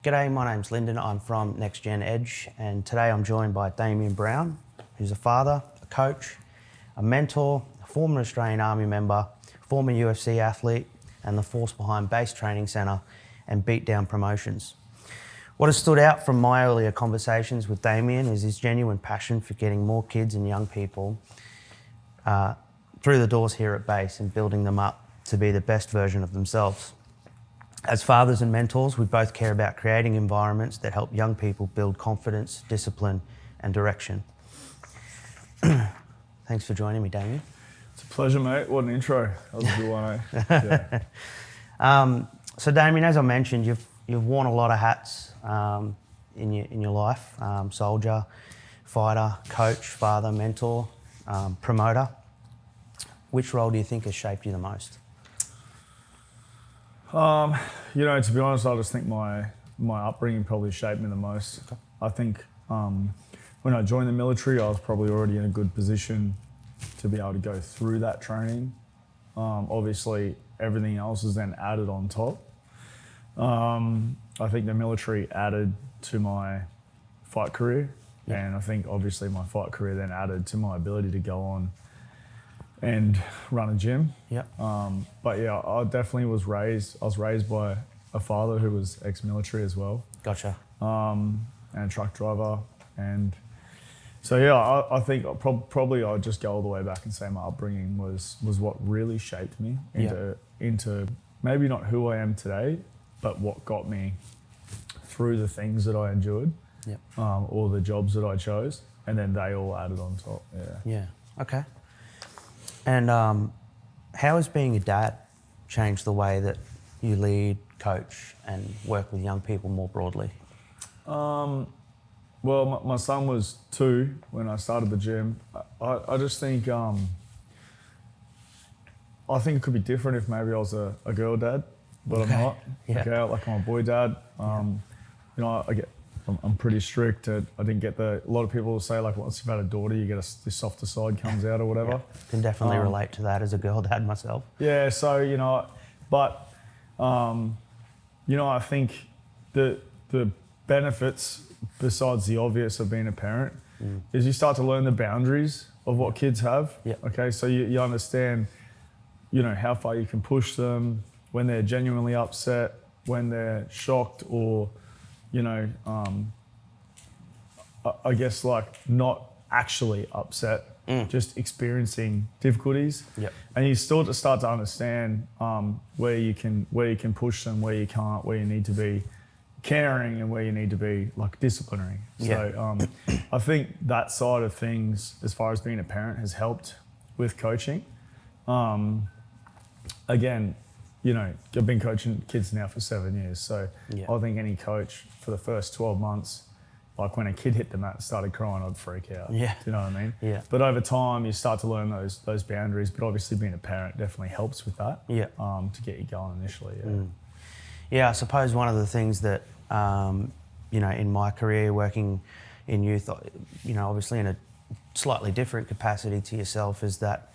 G'day, my name's Lyndon. I'm from NextGen Edge, and today I'm joined by Damien Brown, who's a father, a coach, a mentor, a former Australian Army member, former UFC athlete, and the force behind Base Training Centre and Beatdown Promotions. What has stood out from my earlier conversations with Damien is his genuine passion for getting more kids and young people through the doors here at Base and building them up to be the best version of themselves. As fathers and mentors, we both care about creating environments that help young people build confidence, discipline, and direction. Thanks for joining me, Damien. It's a pleasure, mate. What an intro. That was a good one, eh? Yeah. So, Damien, as I mentioned, you've worn a lot of hats in your life: soldier, fighter, coach, father, mentor, promoter. Which role do you think has shaped you the most? To be honest, I just think my upbringing probably shaped me the most. Okay. I think when I joined the military, I was probably already in a good position to be able to go through that training. Obviously, everything else is then added on top. I think the military added to my fight career, and I think obviously my fight career then added to my ability to go on and run a gym. Yep. But yeah, I definitely was raised by a father who was ex-military as well. Gotcha. And a truck driver. And so yeah, I think probably I'd just go all the way back and say my upbringing was what really shaped me into maybe not who I am today, but what got me through the things that I endured, or the jobs that I chose, and then they all added on top. Yeah. Okay. And how has being a dad changed the way that you lead, coach, and work with young people more broadly? Well, my son was 2 when I started the gym. I just think I think it could be different if maybe I was a girl dad, but I'm not. Yeah. Okay, like I'm a boy dad. I'm pretty strict. I didn't get a lot of people say like once you've had a daughter, you get the softer side comes out or whatever. Yeah. Can definitely relate to that as a girl dad myself. Yeah, so I think the benefits besides the obvious of being a parent is you start to learn the boundaries of what kids have. Yeah. Okay, so you understand, how far you can push them when they're genuinely upset, when they're shocked, or I guess like not actually upset, just experiencing difficulties. Yep. And you still just start to understand where you can push them, where you can't, where you need to be caring, and where you need to be like disciplinary. Yeah. So I think that side of things, as far as being a parent, has helped with coaching. Again, I've been coaching kids now for 7 years, so I think any coach for the first 12 months, like when a kid hit the mat and started crying, I'd freak out. Yeah. Do you know what I mean? Yeah. But over time, you start to learn those boundaries. But obviously, being a parent definitely helps with that. Yeah. To get you going initially. Yeah. Yeah, I suppose one of the things that in my career working in youth, obviously in a slightly different capacity to yourself, is that.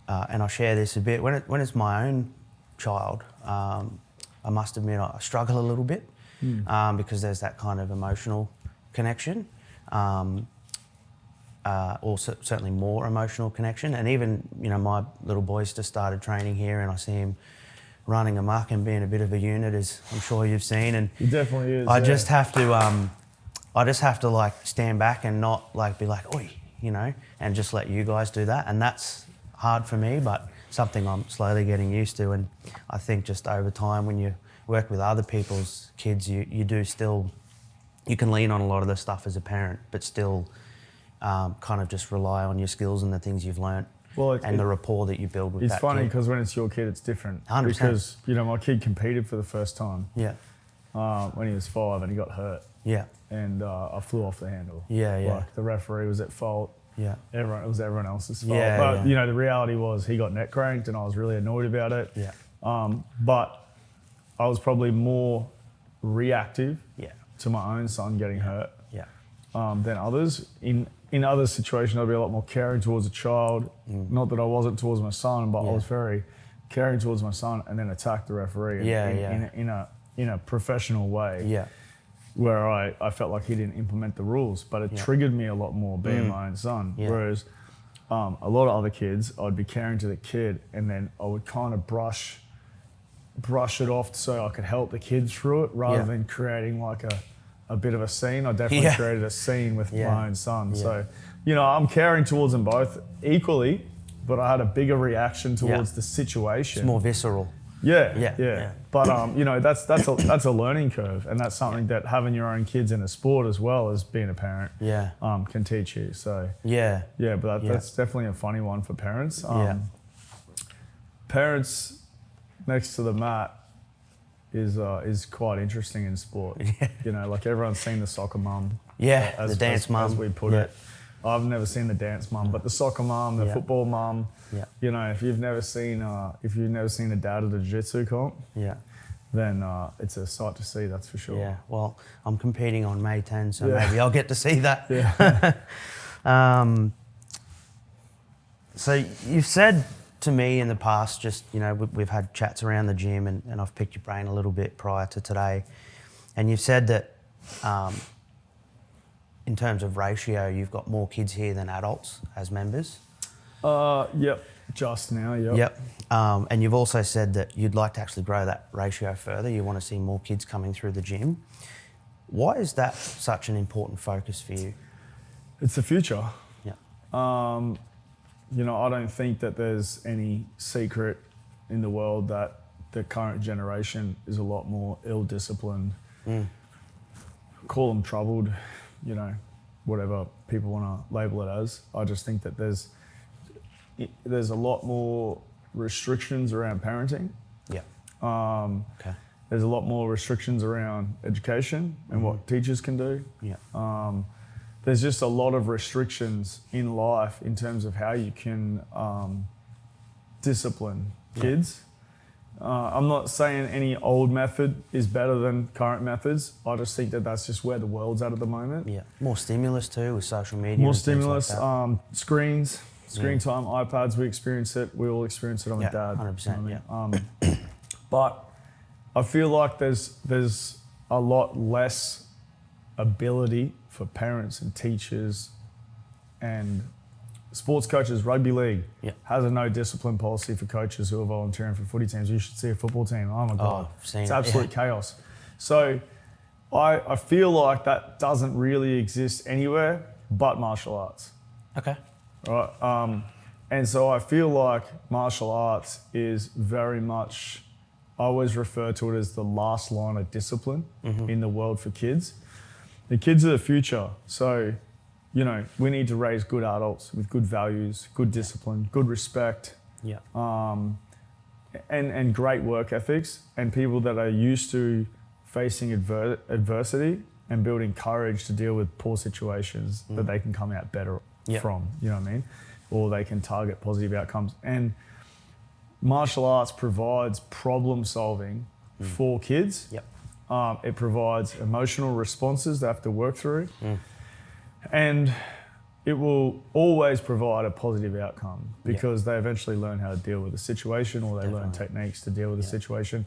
And I share this a bit. When it's my own child, I must admit I struggle a little bit because there's that kind of emotional connection, or certainly more emotional connection. And even my little boy's just started training here, and I see him running amok and being a bit of a unit, as I'm sure you've seen. And He definitely is. I just have to like stand back and not like be like, oi, and just let you guys do that. And that's hard for me, but something I'm slowly getting used to. And I think just over time, when you work with other people's kids, you can lean on a lot of the stuff as a parent, but still kind of just rely on your skills and the things you've learnt, and the rapport that you build with that kid. It's funny because when it's your kid, it's different. 100%. Because my kid competed for the first time. Yeah. When he was 5 and he got hurt. Yeah. And I flew off the handle. Yeah. Like the referee was at fault. Yeah. It was everyone else's fault. Yeah, but the reality was he got neck cranked and I was really annoyed about it. Yeah. But I was probably more reactive Yeah. to my own son getting hurt Yeah. than others. In other situations, I'd be a lot more caring towards a child. Not that I wasn't towards my son, but I was very caring towards my son, and then attack the referee. in a professional way. Yeah. Where I felt like he didn't implement the rules, but it triggered me a lot more being my own son. Yeah. Whereas a lot of other kids, I'd be caring to the kid and then I would kind of brush it off so I could help the kid through it rather than creating like a bit of a scene. I definitely created a scene with my own son. Yeah. So, you know, I'm caring towards them both equally, but I had a bigger reaction towards the situation. It's more visceral. Yeah. But you know, that's a learning curve, and that's something that having your own kids in a sport as well as being a parent, can teach you. So but that's definitely a funny one for parents. Parents next to the mat is quite interesting in sport. You know, like everyone's seen the soccer mum. The dance mum, as we put it. I've never seen the dance mum, but the soccer mum, the football mum. You know, if you've never seen a dad at a jiu-jitsu comp, then it's a sight to see. That's for sure. Yeah. Well, I'm competing on May 10, so maybe I'll get to see that. So you've said to me in the past, just, you know, we've had chats around the gym, and I've picked your brain a little bit prior to today, and you've said that. In terms of ratio, you've got more kids here than adults as members. Just now, And you've also said that you'd like to actually grow that ratio further. You want to see more kids coming through the gym. Why is that such an important focus for you? It's the future. Yeah. You know, I don't think that there's any secret in the world that the current generation is a lot more ill-disciplined. Call them troubled, you know, whatever people want to label it as. I just think that there's a lot more restrictions around parenting. There's a lot more restrictions around education and what teachers can do. There's just a lot of restrictions in life in terms of how you can discipline kids. I'm not saying any old method is better than current methods. I just think that that's just where the world's at the moment. More stimulus too with social media. More stimulus, like screen time, iPads. We experience it. We all experience it. I'm a dad. 100%. But I feel like there's a lot less ability for parents and teachers and sports coaches. Rugby league has a no discipline policy for coaches who are volunteering for footy teams. You should see a football team. Oh my God, it's absolute chaos. So I feel like that doesn't really exist anywhere but martial arts. Okay. Right. And so I feel like martial arts is very much, I always refer to it as the last line of discipline in the world for kids. The kids are the future. So, you know, we need to raise good adults with good values, good discipline, good respect, and great work ethics, and people that are used to facing adversity and building courage to deal with poor situations that they can come out better from, you know what I mean? Or they can target positive outcomes. And martial arts provides problem solving for kids. It provides emotional responses they have to work through. And it will always provide a positive outcome because they eventually learn how to deal with the situation, or they learn techniques to deal with the situation.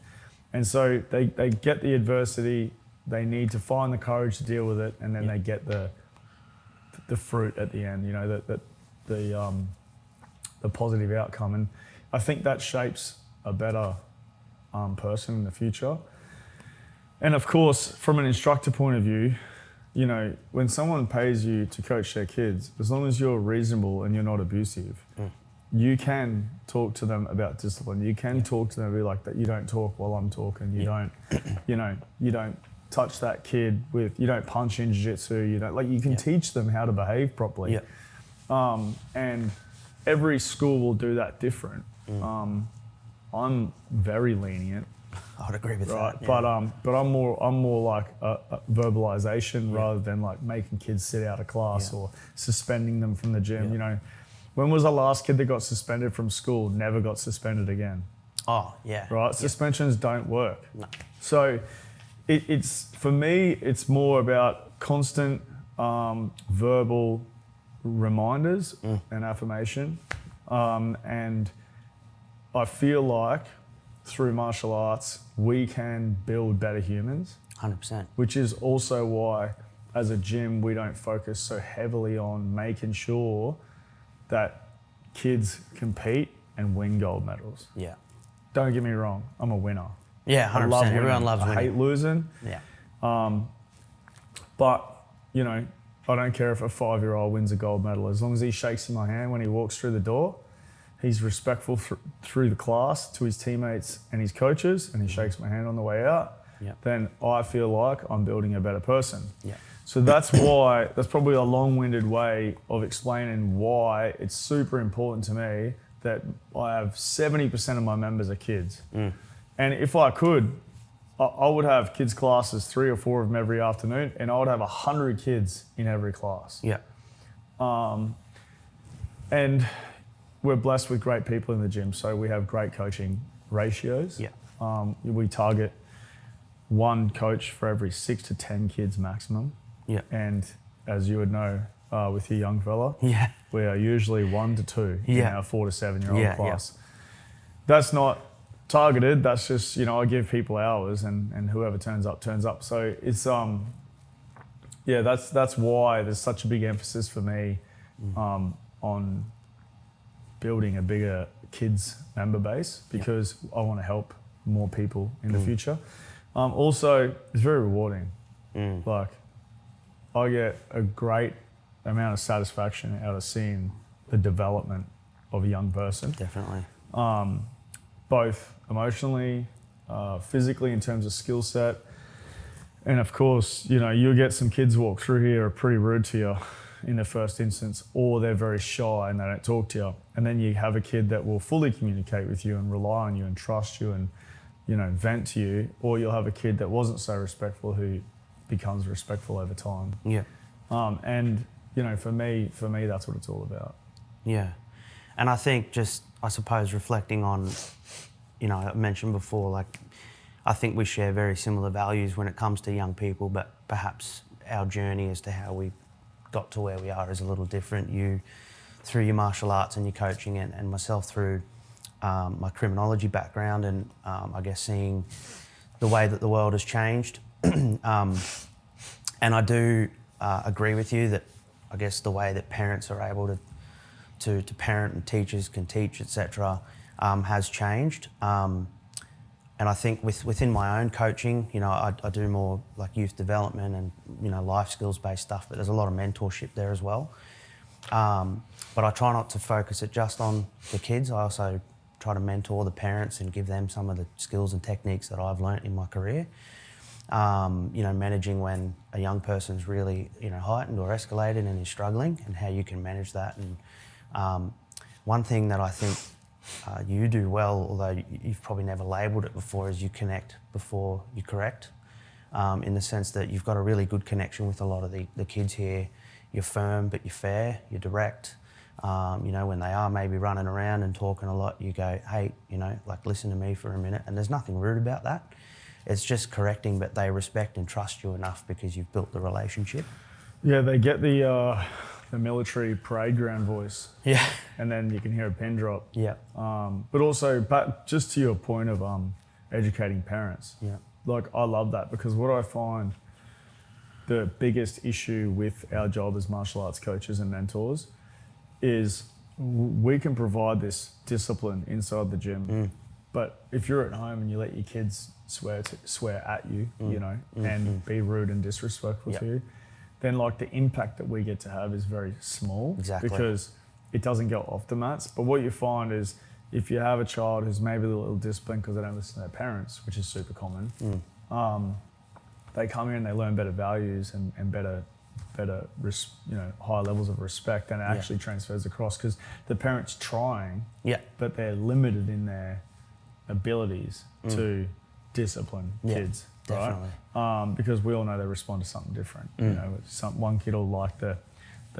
And so they get the adversity, they need to find the courage to deal with it, and then they get the fruit at the end, you know, the positive outcome. And I think that shapes a better person in the future. And of course, from an instructor point of view, you know, when someone pays you to coach their kids, as long as you're reasonable and you're not abusive, you can talk to them about discipline. You can talk to them and be like, that you don't talk while I'm talking. You don't, you don't touch that kid with, you don't punch in jiu-jitsu. You don't, like, you can teach them how to behave properly. And every school will do that different. I'm very lenient. I'd agree with that. But I'm more like a verbalization rather than like making kids sit out of class or suspending them from the gym. You know, when was the last kid that got suspended from school never got suspended again? Right? Suspensions don't work. No. So it's for me, it's more about constant verbal reminders and affirmation. And I feel like through martial arts, we can build better humans. 100%. Which is also why, as a gym, we don't focus so heavily on making sure that kids compete and win gold medals. Yeah. Don't get me wrong, I'm a winner. Yeah, 100%. I love winning. Everyone loves winning. I hate losing. Yeah. But, you know, I don't care if a 5-year-old wins a gold medal. As long as he shakes in my hand when he walks through the door, he's respectful through the class to his teammates and his coaches, and he shakes my hand on the way out, then I feel like I'm building a better person. Yeah. So that's why, that's probably a long-winded way of explaining why it's super important to me that I have 70% of my members are kids. And if I could, I would have kids classes, 3 or 4 of them every afternoon, and I would have 100 kids in every class. Yeah. And we're blessed with great people in the gym, so we have great coaching ratios. Yeah. We target 1 coach for every 6 to 10 kids maximum. Yeah. And as you would know, with your young fella, Yeah. we are usually 1 to 2 in our 4 to 7-year-old class. Yeah. That's not targeted. That's just, you know, I give people hours, and whoever turns up, turns up. So it's that's why there's such a big emphasis for me on building a bigger kids member base, because I want to help more people in the future. Also, it's very rewarding. Like, I get a great amount of satisfaction out of seeing the development of a young person. Definitely. Both emotionally, physically, in terms of skill set. And of course, you know, you'll get some kids walk through here are pretty rude to you in the first instance, or they're very shy and they don't talk to you. And then you have a kid that will fully communicate with you and rely on you and trust you and, you know, vent to you. Or you'll have a kid that wasn't so respectful who becomes respectful over time. Yeah. And, you know, for me, that's what it's all about. Yeah. And I think I suppose reflecting on, you know, I mentioned before, like, I think we share very similar values when it comes to young people, but perhaps our journey as to how we got to where we are is a little different. You, through your martial arts and your coaching, and myself through my criminology background, and I guess seeing the way that the world has changed. And I do agree with you that I guess the way that parents are able to parent and teachers can teach, etc., has changed. And I think within my own coaching, you know, I do more like youth development and, you know, life skills based stuff, but there's a lot of mentorship there as well. But I try not to focus it just on the kids. I also try to mentor the parents and give them some of the skills and techniques that I've learnt in my career. You know, managing when a young person's really, you know, heightened or escalated and is struggling, and how you can manage that. And one thing that I think you do well, although you've probably never labelled it before, is you connect before you correct, in the sense that you've got a really good connection with a lot of the kids here. You're firm, but you're fair, you're direct. You know, when they are maybe running around and talking a lot, you go, hey, you know, like, listen to me for a minute. And there's nothing rude about that. It's just correcting, but they respect and trust you enough because you've built the relationship. Yeah, they get the military parade ground voice. Yeah. And then you can hear a pin drop. Yeah. But also, but just to your point of educating parents. Yeah. Like, I love that, because what I find the biggest issue with our job as martial arts coaches and mentors is we can provide this discipline inside the gym. But if you're at home and you let your kids swear at you, you know, and be rude and disrespectful to you, then like the impact that we get to have is very small. Exactly. Because it doesn't go off the mats. But what you find is, if you have a child who's maybe a little disciplined because they don't listen to their parents, which is super common, they come here and they learn better values and better, you know, higher levels of respect, and it actually transfers across, because the parent's trying, but they're limited in their abilities to discipline kids, definitely. right? Because we all know they respond to something different. You know, one kid will like the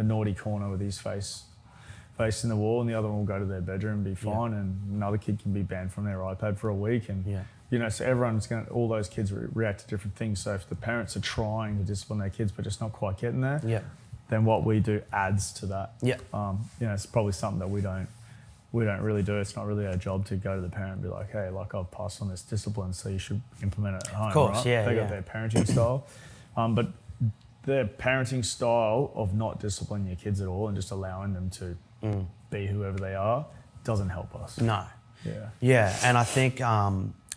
naughty corner with his face facing the wall, and the other one will go to their bedroom and be fine, and another kid can be banned from their iPad for a week, and you know, so all those kids react to different things. So if the parents are trying to discipline their kids but just not quite getting there, then what we do adds to that. You know, it's probably something that we don't we don't really do. It's not really our job to go to the parent and be like, hey, like I've passed on this discipline, so you should implement it at home. Of course, right? yeah. They got their parenting style, but their parenting style of not disciplining your kids at all and just allowing them to be whoever they are doesn't help us. No. Yeah. Yeah, and I think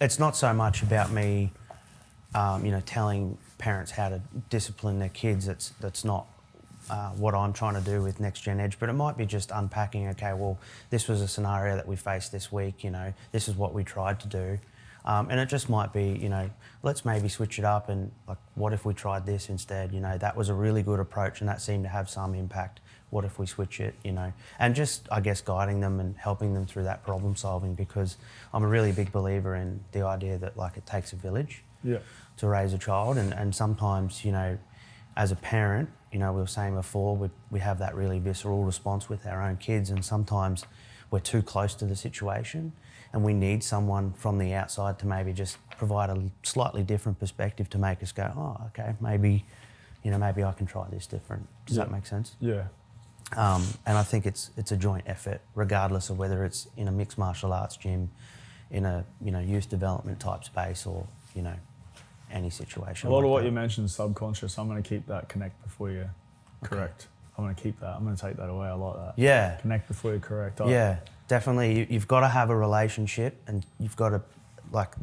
it's not so much about me, telling parents how to discipline their kids. That's not what I'm trying to do with NextGen Edge, but it might be just unpacking, okay, well, this was a scenario that we faced this week, this is what we tried to do. And it just might be, let's maybe switch it up and like, what if we tried this instead? That was a really good approach and that seemed to have some impact. What if we switch it, And just, I guess, guiding them and helping them through that problem solving, because I'm a really big believer in the idea that like it takes a village to raise a child. And sometimes, as a parent, we were saying before, we have that really visceral response with our own kids, and sometimes we're too close to the situation and we need someone from the outside to maybe just provide a slightly different perspective to make us go, oh, okay, maybe I can try this different. Does that make sense? Yeah. And I think it's a joint effort, regardless of whether it's in a mixed martial arts gym, in a youth development type space, or any situation. A lot like of what that. you mentioned, subconscious. I'm going to keep that connect before you correct. I'm going to keep that. I'm going to take that away. I like that. Yeah. Connect before you correct. Yeah, definitely. You've got to have a relationship, and you've got to, like,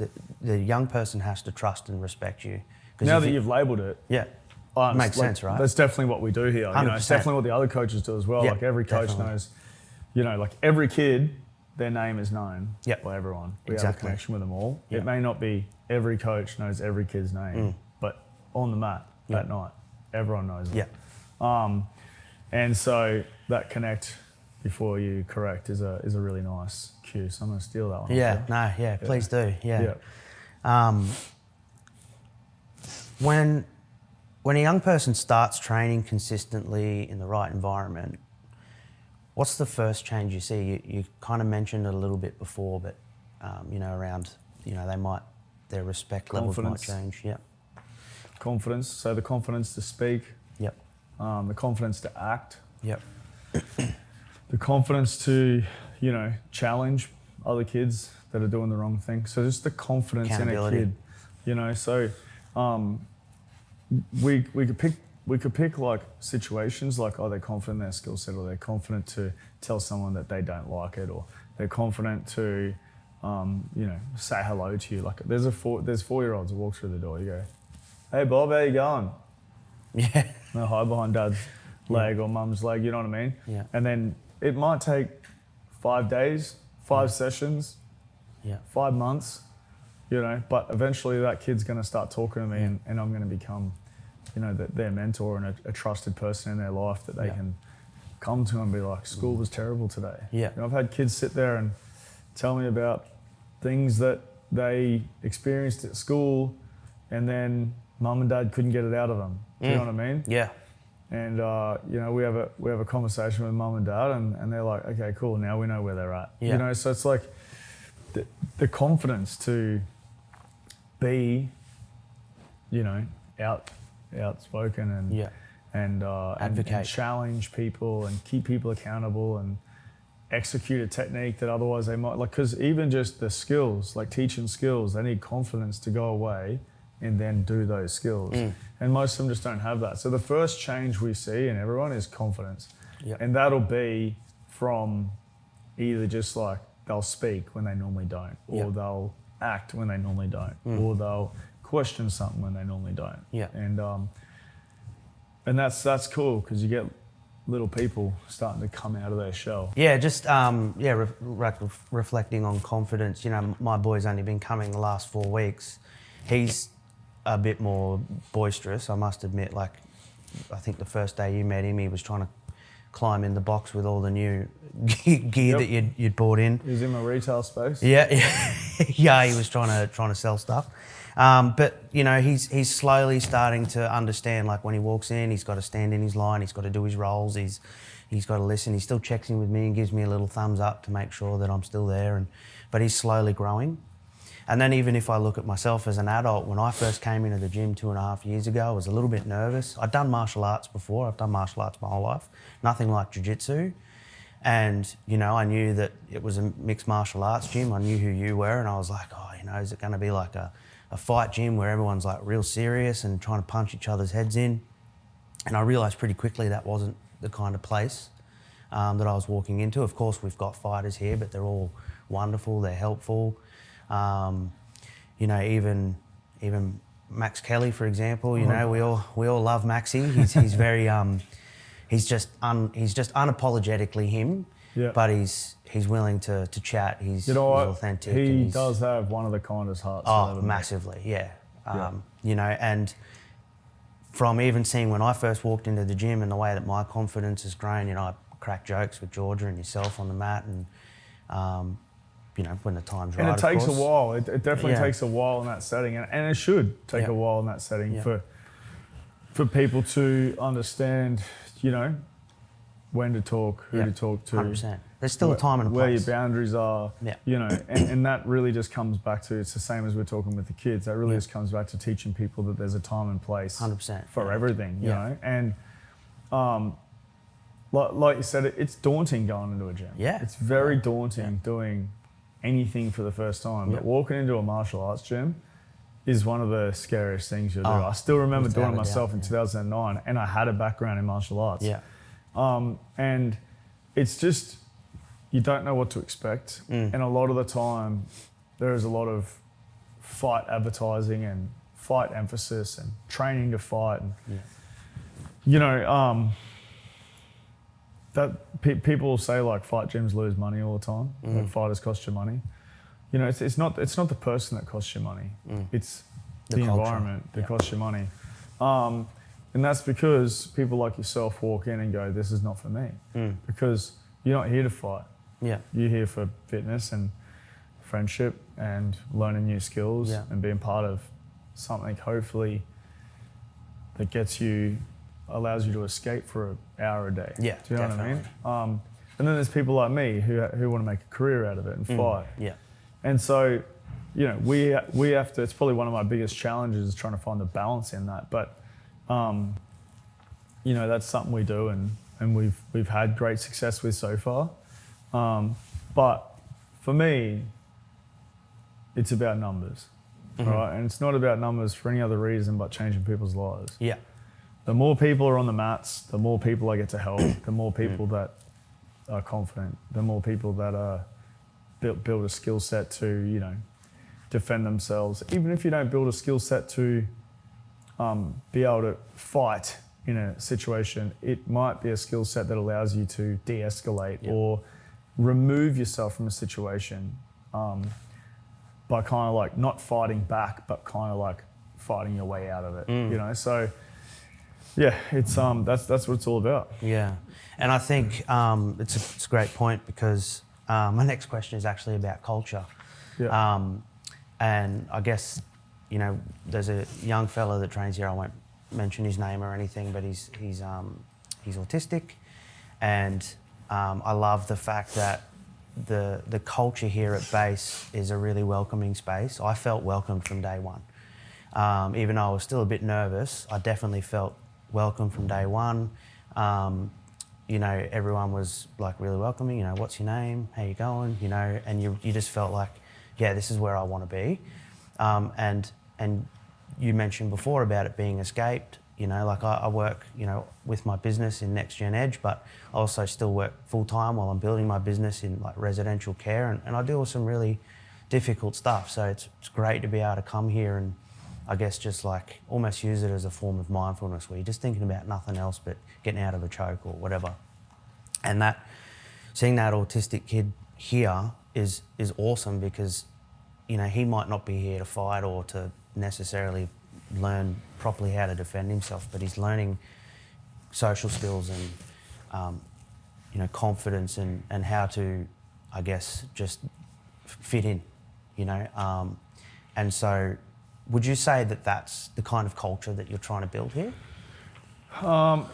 the young person has to trust and respect you. Now that you've labelled it, makes sense, right? That's definitely what we do here. 100%. It's definitely what the other coaches do as well. Yeah, like every coach definitely. knows, like every kid, their name is known by everyone. We have a Exactly. connection with them all. Yep. It may not be every coach knows every kid's name, but on the mat that night, everyone knows it. Yeah. And so that connect before you correct is a really nice cue. So I'm going to steal that one. Please do. Yeah. Yeah. When a young person starts training consistently in the right environment, what's the first change you see? You kind of mentioned it a little bit before, but around their respect levels might change. Yeah. Confidence. So the confidence to speak. Yep. The confidence to act. Yep. The confidence to, challenge other kids that are doing the wrong thing. So just the confidence in a kid, So we could pick like situations like, oh, they're confident in their skill set, or they're confident to tell someone that they don't like it, or they're confident to, say hello to you. Like there's 4-year-olds who walk through the door. You go, hey Bob, how you going? Yeah. And they hide behind dad's leg or mum's leg, you know what I mean? Yeah. And then it might take 5 days, 5 sessions, 5 months, but eventually that kid's going to start talking to me and I'm going to become, their mentor and a trusted person in their life that they can come to and be like, school was terrible today. Yeah. I've had kids sit there and tell me about things that they experienced at school and then mum and dad couldn't get it out of them. Do you know what I mean? Yeah. And we have a conversation with mum and dad, and they're like, okay, cool, now we know where they're at. Yeah. So it's like the confidence to be, outspoken and advocate, and challenge people and keep people accountable and execute a technique that otherwise they might, like, because even just the skills, like teaching skills, they need confidence to go away and then do those skills. And most of them just don't have that. So the first change we see in everyone is confidence. Yep. And that'll be from either just like they'll speak when they normally don't, or they'll act when they normally don't, or they'll question something when they normally don't. Yeah. And that's cool because you get little people starting to come out of their shell. Yeah, just reflecting on confidence. My boy's only been coming the last 4 weeks. He's a bit more boisterous, I must admit. Like, I think the first day you met him, he was trying to climb in the box with all the new gear that you'd bought in. He's in my retail space. Yeah, he was trying to sell stuff. But he's slowly starting to understand. Like when he walks in, he's got to stand in his line. He's got to do his rolls. He's got to listen. He still checks in with me and gives me a little thumbs up to make sure that I'm still there. But he's slowly growing. And then even if I look at myself as an adult, when I first came into the gym 2.5 years ago, I was a little bit nervous. I'd done martial arts before. I've done martial arts my whole life. Nothing like jiu-jitsu. And, you know, I knew that it was a mixed martial arts gym. I knew who you were, and I was like, oh, you know, is it going to be like a fight gym where everyone's like real serious and trying to punch each other's heads in? And I realised pretty quickly that wasn't the kind of place that I was walking into. Of course, we've got fighters here, but they're all wonderful, they're helpful. You know, even Max Kelly, for example, you know, we all love Maxie. He's very he's just unapologetically him, but he's willing to chat. He's authentic. He does have one of the kindest hearts. Oh, massively, yeah. You know, and from even seeing when I first walked into the gym and the way that my confidence has grown, you know, I crack jokes with Georgia and yourself on the mat, and you know, when the time's right. And it takes a while. It definitely takes a while in that setting, and it should take a while in that setting for people to understand, you know, when to talk, who to talk to. 100%. There's still a time and a place. Where your boundaries are, you know, and that really just comes back to, it's the same as we're talking with the kids, that really just comes back to teaching people that there's a time and place 100%. for everything, you know. And like you said, it's daunting going into a gym. Yeah. It's very daunting doing anything for the first time. But walking into a martial arts gym is one of the scariest things you'll do. I still remember doing it myself in 2009, and I had a background in martial arts. And it's just, you don't know what to expect. And a lot of the time, there is a lot of fight advertising and fight emphasis and training to fight. And, you know, that people say like fight gyms lose money all the time. Like fighters cost you money. You know, it's not the person that costs you money. It's the environment that costs you money. And that's because people like yourself walk in and go, this is not for me. Because you're not here to fight. You're here for fitness and friendship and learning new skills and being part of something, hopefully, that allows you to escape for an hour a day. Do you know what I mean? And then there's people like me who want to make a career out of it and fight. And so, you know, we have to, it's probably one of my biggest challenges is trying to find the balance in that. But, you know, that's something we do and we've had great success with so far. But for me, it's about numbers, right? And it's not about numbers for any other reason but changing people's lives. The more people are on the mats, the more people I get to help, the more people that are confident, the more people that are build a skill set to, you know, defend themselves. Even if you don't build a skill set to be able to fight in a situation, it might be a skill set that allows you to de-escalate or remove yourself from a situation by kind of like not fighting back, but kind of like fighting your way out of it, you know? So yeah, it's that's what it's all about. And I think it's a great point because my next question is actually about culture. And I guess, you know, there's a young fella that trains here. I won't mention his name or anything, but he's autistic, and I love the fact that the culture here at base is a really welcoming space. I felt welcomed from day one. Even though I was still a bit nervous, I definitely felt welcome from day one. You know, everyone was like really welcoming. You know, what's your name? How you going? You know, and you just felt like, yeah, this is where I want to be. And you mentioned before about it being escaped. You know, like I work, you know, with my business in NextGen Edge, but I also still work full time while I'm building my business in like residential care, and I deal with some really difficult stuff. So it's great to be able to come here and I guess just like almost use it as a form of mindfulness where you're just thinking about nothing else but getting out of a choke or whatever. And that, seeing that autistic kid here is awesome because, you know, he might not be here to fight or to necessarily learn properly how to defend himself, but he's learning social skills and, you know, confidence and how to, I guess, just fit in, you know. And so would you say that that's the kind of culture that you're trying to build here?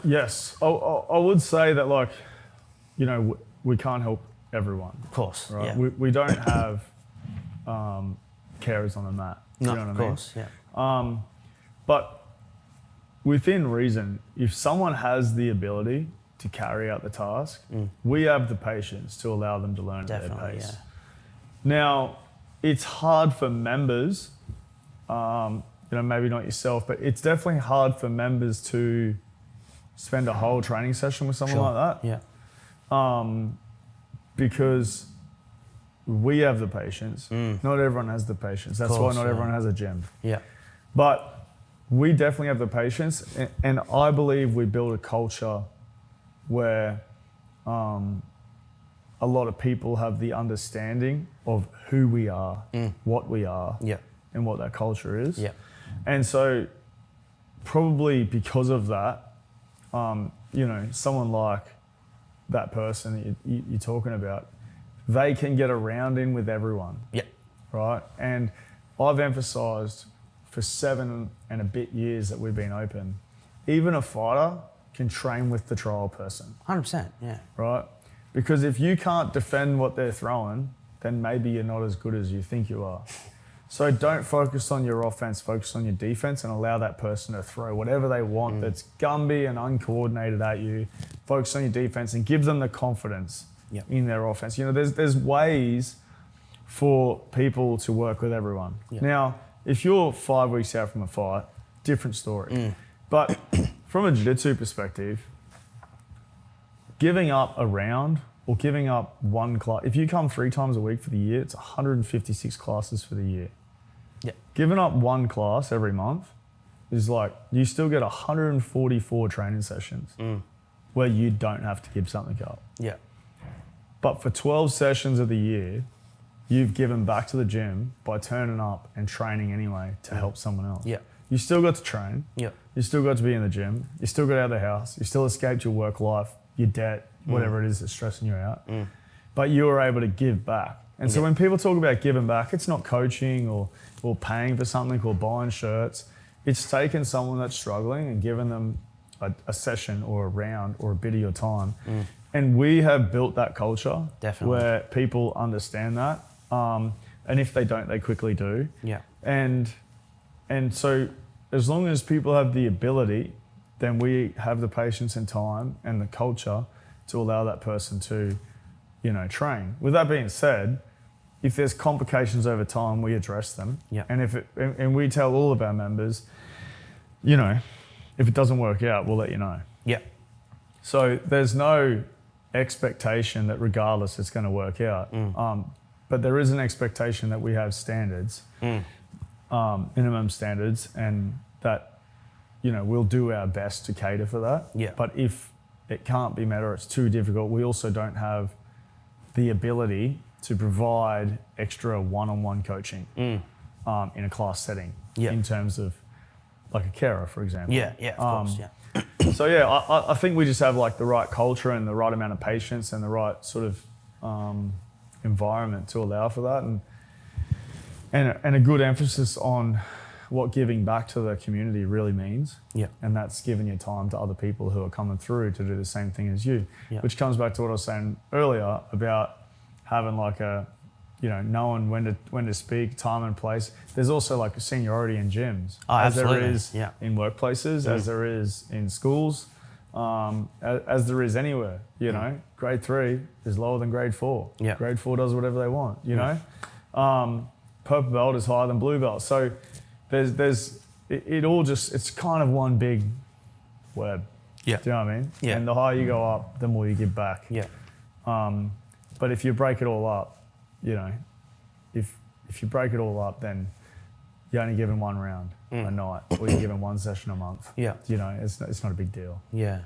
Yes. I would say that, like, you know, we can't help everyone. Of course, right? yeah. We don't have carers on the mat. No, you know what of I mean? course, yeah. But within reason, if someone has the ability to carry out the task, we have the patience to allow them to learn at their Definitely, pace. yeah. Now, it's hard for members, maybe not yourself, but it's definitely hard for members to spend a whole training session with someone like that. Yeah. Because we have the patience. Not everyone has the patience. That's Course, why not yeah. everyone has a gym. Yeah. But we definitely have the patience, and I believe we build a culture where a lot of people have the understanding of who we are, what we are, Yeah. and what that culture is. Yeah. And so probably because of that, someone like that person that you're talking about, they can get around in with everyone. Yeah. Right? And I've emphasised for 7 and a bit years that we've been open, even a fighter can train with the trial person. 100%. Yeah. Right? Because if you can't defend what they're throwing, then maybe you're not as good as you think you are. So don't focus on your offense, focus on your defense, and allow that person to throw whatever they want that's Gumby and uncoordinated at you. Focus on your defense and give them the confidence in their offense. There's ways for people to work with everyone. Yeah. Now, if you're 5 weeks out from a fight, different story. But from a jiu-jitsu perspective, giving up a round or giving up one class, if you come 3 times a week for the year, it's 156 classes for the year. Yeah. Giving up one class every month is like, you still get 144 training sessions where you don't have to give something up. Yeah. But for 12 sessions of the year, you've given back to the gym by turning up and training anyway to help someone else. Yeah. You still got to train. Yeah. You still got to be in the gym. You still got out of the house. You still escaped your work life, your debt, whatever it is that's stressing you out. But you were able to give back. And so when people talk about giving back, it's not coaching or paying for something or buying shirts. It's taking someone that's struggling and giving them a session or a round or a bit of your time. And we have built that culture where people understand that. And if they don't, they quickly do. Yeah. And so as long as people have the ability, then we have the patience and time and the culture to allow that person to, train. With that being said, if there's complications over time, we address them. Yeah. And we tell all of our members, if it doesn't work out, we'll let you know. Yeah. So there's no expectation that regardless it's going to work out. But there is an expectation that we have standards, minimum standards, and that, we'll do our best to cater for that. Yeah. But if it can't be met or it's too difficult, we also don't have the ability to provide extra one-on-one coaching in a class setting in terms of like a carer, for example. Yeah, of course, yeah. So I think we just have like the right culture and the right amount of patience and the right sort of environment to allow for that, and a good emphasis on what giving back to the community really means. Yeah. And that's giving your time to other people who are coming through to do the same thing as you, which comes back to what I was saying earlier about having like knowing when to speak, time and place. There's also like a seniority in gyms, as there is in workplaces, as there is in schools, as there is anywhere. Grade 3 is lower than grade 4. Yeah. Grade 4 does whatever they want. Purple belt is higher than blue belt. So it all just, it's kind of one big web. Yeah. Do you know what I mean? Yeah. And the higher you go up, the more you give back. Yeah. But if you break it all up, if you break it all up, then you're only given one round a night, or you're given one session a month. Yeah. It's not a big deal. Yeah.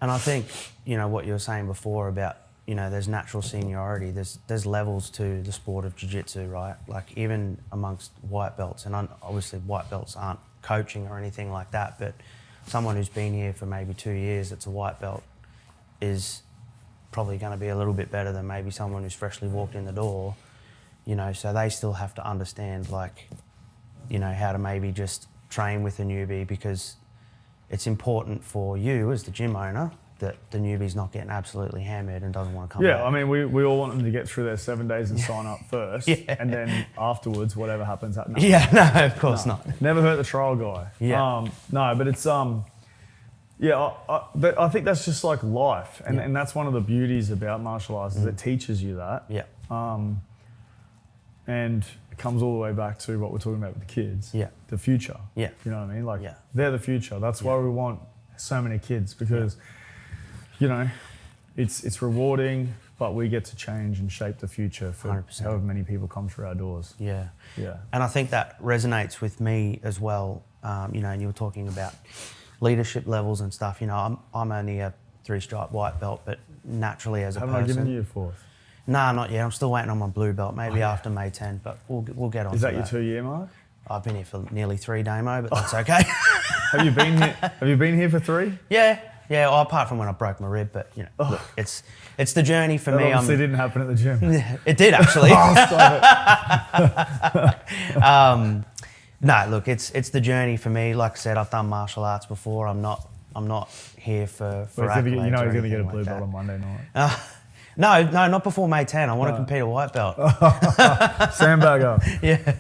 And I think, what you were saying before about, there's natural seniority, there's levels to the sport of jiu-jitsu, right? Like even amongst white belts, and obviously white belts aren't coaching or anything like that, but someone who's been here for maybe 2 years that's a white belt is probably going to be a little bit better than maybe someone who's freshly walked in the door, so they still have to understand how to maybe just train with a newbie, because it's important for you as the gym owner that the newbie's not getting absolutely hammered and doesn't want to come back. Yeah, I mean, we all want them to get through their 7 days and sign up first, and then afterwards, whatever happens, no. Yeah, no, of course not. Never hurt the trial guy. Yeah. No, but it's Yeah, I think that's just like life, and, Yeah. and that's one of the beauties about martial arts is it teaches you that. Yeah. And it comes all the way back to what we're talking about with the kids. Yeah. The future. Yeah. You know what I mean? Like Yeah. they're the future. That's why we want so many kids because, you know, it's rewarding, but we get to change and shape the future for 100%. however many people come through our doors. Yeah. Yeah. And I think that resonates with me as well. You know, and you were talking about leadership levels and stuff. You know, I'm only a 3-stripe white belt, but naturally as a Haven't person. I given you a 4th? Nah, not yet. I'm still waiting on my blue belt. Maybe after May 10, but we'll get on. Is to that your 2-year mark? I've been here for nearly 3, Damo, but that's okay. Have you been here? Have you been here for 3? Yeah. Well, apart from when I broke my rib, but you know, look, it's the journey for That me. obviously didn't happen at the gym. It did actually. Oh, stop it. No, look, it's the journey for me. Like I said, I've done martial arts before. I'm not here for You know accolades he's or going to get a anything blue like belt that. on Monday night. No, not before May 10. I want to compete a white belt. Sandbagger. Yeah.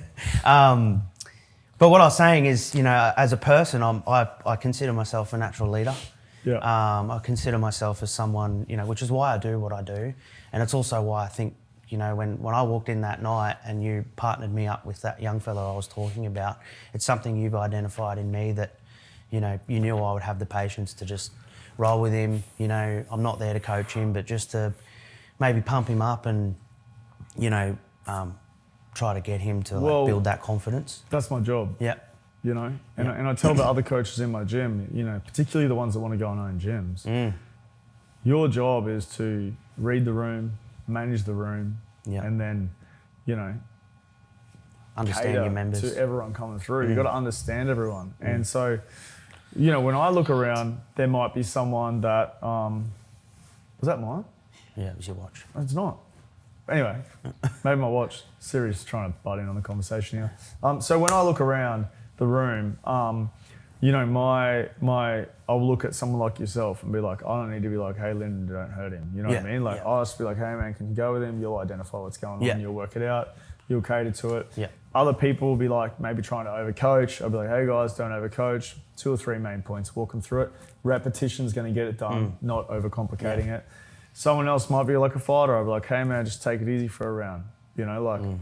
But what I was saying is, you know, as a person, I consider myself a natural leader. Yeah. I consider myself as someone, you know, which is why I do what I do. And it's also why I think, you know, when I walked in that night and you partnered me up with that young fella I was talking about, it's something you've identified in me that, you know, you knew I would have the patience to just roll with him. You know, I'm not there to coach him, but just to maybe pump him up and, you know, try to get him to build that confidence. That's my job. Yeah. You know, and I tell the other coaches in my gym, you know, particularly the ones that want to go and own gyms, your job is to read the room, manage the room, and then, you know, understand your members. to everyone coming through. You've got to understand everyone. And so, you know, when I look around, there might be someone that, was that mine? Yeah, it was your watch. It's not. Anyway, maybe my watch. Siri's trying to butt in on the conversation here. So when I look around the room, you know, I'll look at someone like yourself and be like, I don't need to be like, hey, Lyndon, don't hurt him. You know what I mean? Like, I'll just be like, hey, man, can you go with him? You'll identify what's going on. You'll work it out. You'll cater to it. Yeah. Other people will be like, maybe trying to overcoach. I'll be like, hey, guys, don't overcoach. 2 or 3 main points. Walk them through it. Repetition's going to get it done, not overcomplicating it. Someone else might be like a fighter. I'll be like, hey, man, just take it easy for a round. You know,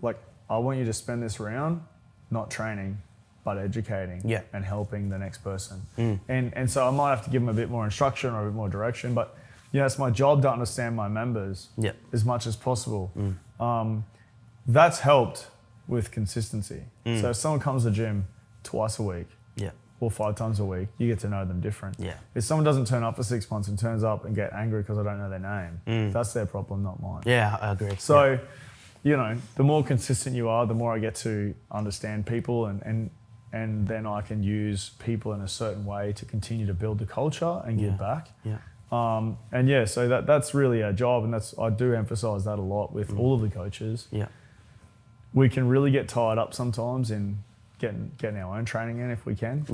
like I want you to spend this round not training, but educating and helping the next person. And so I might have to give them a bit more instruction or a bit more direction, but you know, it's my job to understand my members as much as possible. That's helped with consistency. So if someone comes to the gym twice a week or 5 times a week, you get to know them different. If someone doesn't turn up for 6 months and turns up and get angry because I don't know their name, that's their problem, not mine. Yeah, I agree. So, you know, the more consistent you are, the more I get to understand people and then I can use people in a certain way to continue to build the culture and give back. So that's really our job, and I do emphasize that a lot with all of the coaches. We can really get tied up sometimes in getting our own training in if we can.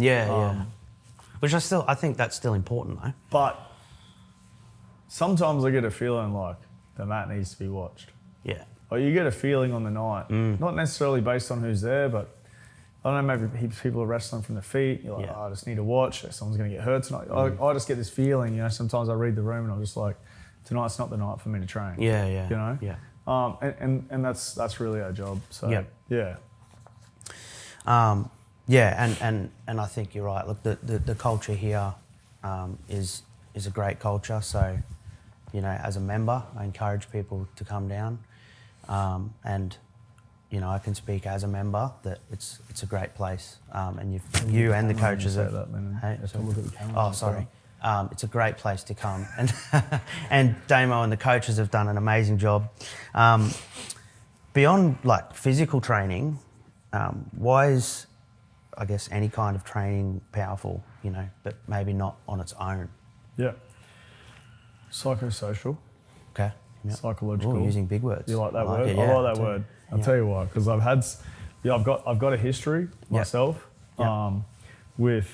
Which I think that's still important though. But sometimes I get a feeling like the mat needs to be watched. Or you get a feeling on the night, not necessarily based on who's there, but I don't know, maybe people are wrestling from the feet. You're like, oh, I just need to watch. Someone's going to get hurt tonight. I just get this feeling, you know, sometimes I read the room and I'm just like, tonight's not the night for me to train. You know? And that's really our job. So, and I think you're right. Look, the culture here is a great culture. So, you know, as a member, I encourage people to come down. And, you know, I can speak as a member that it's a great place. And you and the coaches have... it's a great place to come. And Damo and the coaches have done an amazing job. Beyond, like, physical training, why is, I guess, any kind of training powerful, you know, but maybe not on its own? Psychosocial. Okay. Psychological. Ooh, using big words. You like that word? It, I like that word. I'll tell you why, because I've got a history myself with